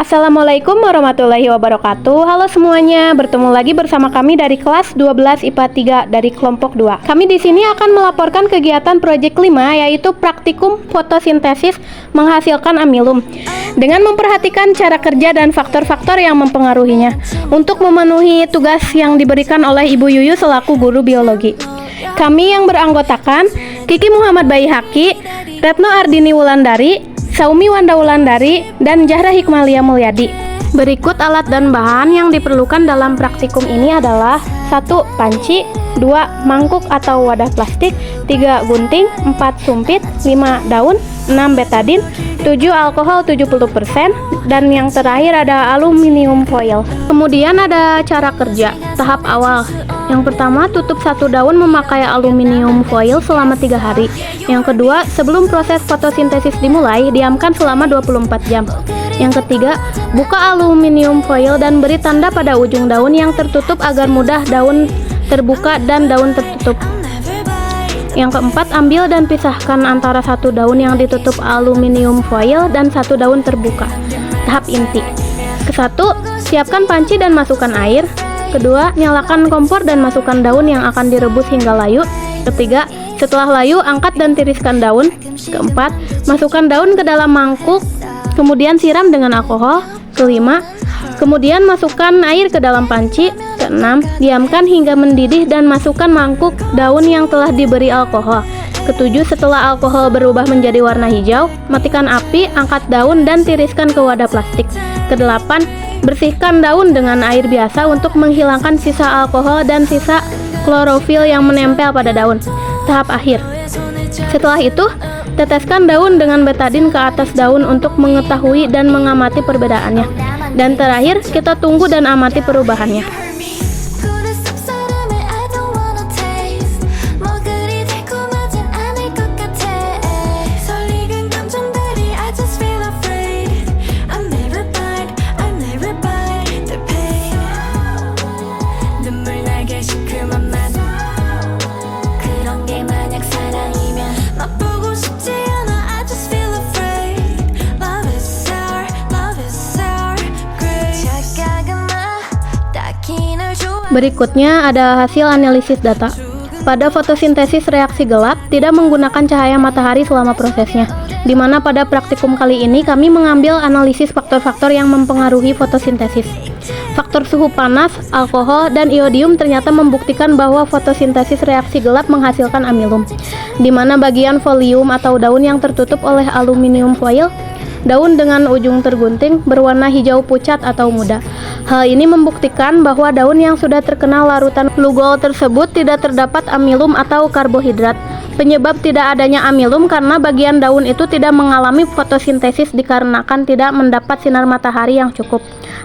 Assalamualaikum warahmatullahi wabarakatuh. Halo semuanya, bertemu lagi bersama kami dari kelas 12 IPA 3 dari kelompok 2. Kami di sini akan melaporkan kegiatan proyek 5 yaitu praktikum fotosintesis menghasilkan amilum dengan memperhatikan cara kerja dan faktor-faktor yang mempengaruhinya untuk memenuhi tugas yang diberikan oleh Ibu Yuyu selaku guru biologi. Kami yang beranggotakan Kiki Muhammad Baihaqi, Retno Ardini Wulandari, Saumi Wanda Wulandari, dan Zahra Hikmalia Mulyadi. Berikut alat dan bahan yang diperlukan dalam praktikum ini adalah 1. Panci, 2. Mangkuk atau wadah plastik, 3. Gunting, 4. Sumpit, 5. Daun, 6. Betadin, 7. Alkohol 70%, dan yang terakhir ada aluminium foil. Kemudian ada cara kerja. Tahap awal. Yang pertama, tutup satu daun memakai aluminium foil selama 3 hari. Yang kedua, sebelum proses fotosintesis dimulai, diamkan selama 24 jam. Yang ketiga, buka aluminium foil dan beri tanda pada ujung daun yang tertutup agar mudah daun terbuka dan daun tertutup. Yang keempat, ambil dan pisahkan antara satu daun yang ditutup aluminium foil dan satu daun terbuka. Tahap inti. Kesatu, siapkan panci dan masukkan air. Kedua, nyalakan kompor dan masukkan daun yang akan direbus hingga layu. Ketiga, setelah layu, angkat dan tiriskan daun. Keempat, masukkan daun ke dalam mangkuk, kemudian siram dengan alkohol. Kelima, kemudian masukkan air ke dalam panci. Keenam, diamkan hingga mendidih dan masukkan mangkuk daun yang telah diberi alkohol. Ketujuh, setelah alkohol berubah menjadi warna hijau, matikan api, angkat daun dan tiriskan ke wadah plastik. Kedelapan, bersihkan daun dengan air biasa untuk menghilangkan sisa alkohol dan sisa klorofil yang menempel pada daun. Tahap akhir. Setelah itu, teteskan daun dengan betadin ke atas daun untuk mengetahui dan mengamati perbedaannya. Dan terakhir, kita tunggu dan amati perubahannya. Berikutnya ada hasil analisis data. Pada fotosintesis reaksi gelap tidak menggunakan cahaya matahari selama prosesnya, di mana pada praktikum kali ini kami mengambil analisis faktor-faktor yang mempengaruhi fotosintesis. Faktor suhu panas, alkohol, dan iodium ternyata membuktikan bahwa fotosintesis reaksi gelap menghasilkan amilum, di mana bagian folium atau daun yang tertutup oleh aluminium foil, daun dengan ujung tergunting berwarna hijau pucat atau muda. Hal ini membuktikan bahwa daun yang sudah terkena larutan glukol tersebut tidak terdapat amilum atau karbohidrat. Penyebab tidak adanya amilum karena bagian daun itu tidak mengalami fotosintesis dikarenakan tidak mendapat sinar matahari yang cukup,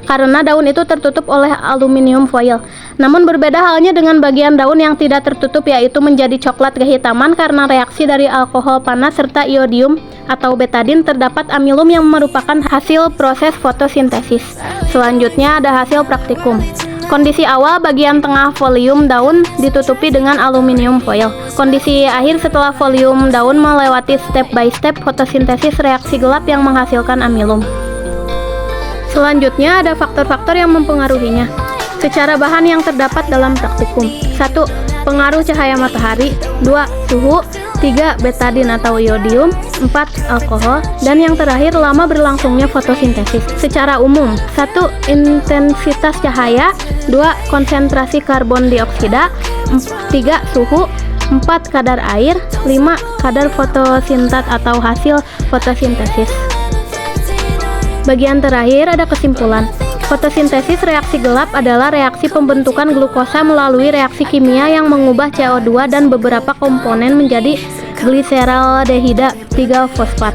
karena daun itu tertutup oleh aluminium foil. Namun berbeda halnya dengan bagian daun yang tidak tertutup, yaitu menjadi coklat kehitaman karena reaksi dari alkohol panas serta iodium atau betadin. Terdapat amilum yang merupakan hasil proses fotosintesis. Selanjutnya ada hasil praktikum. Kondisi awal, bagian tengah folium daun ditutupi dengan aluminium foil. Kondisi akhir, setelah folium daun melewati step by step fotosintesis reaksi gelap yang menghasilkan amilum. Selanjutnya ada faktor-faktor yang mempengaruhinya. Secara bahan yang terdapat dalam praktikum. 1. Pengaruh cahaya matahari. 2. Suhu. 3. Betadin atau iodium. 4. Alkohol. Dan yang terakhir, lama berlangsungnya fotosintesis. Secara umum. 1. Intensitas cahaya. 2. Konsentrasi karbon dioksida. 3. Suhu. 4. Kadar air. 5. Kadar fotosintat atau hasil fotosintesis. Bagian terakhir ada kesimpulan. Fotosintesis reaksi gelap adalah reaksi pembentukan glukosa melalui reaksi kimia yang mengubah CO2 dan beberapa komponen menjadi gliseraldehida 3-fosfat.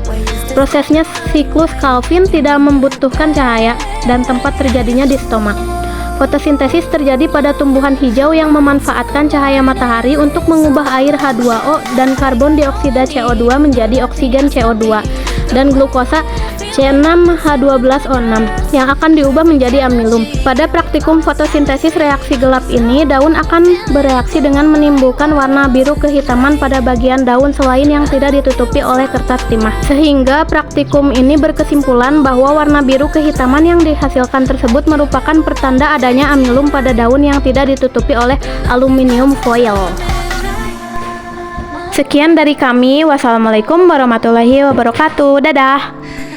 Prosesnya siklus Calvin tidak membutuhkan cahaya dan tempat terjadinya di stoma. Fotosintesis terjadi pada tumbuhan hijau yang memanfaatkan cahaya matahari untuk mengubah air H2O dan karbon dioksida CO2 menjadi oksigen CO2 dan glukosa C6H12O6 yang akan diubah menjadi amilum. Pada praktikum fotosintesis reaksi gelap ini, daun akan bereaksi dengan menimbulkan warna biru kehitaman pada bagian daun selain yang tidak ditutupi oleh kertas timah. Sehingga praktikum ini berkesimpulan bahwa warna biru kehitaman yang dihasilkan tersebut merupakan pertanda adanya amilum pada daun yang tidak ditutupi oleh aluminium foil. Sekian dari kami. Wassalamualaikum warahmatullahi wabarakatuh. Dadah.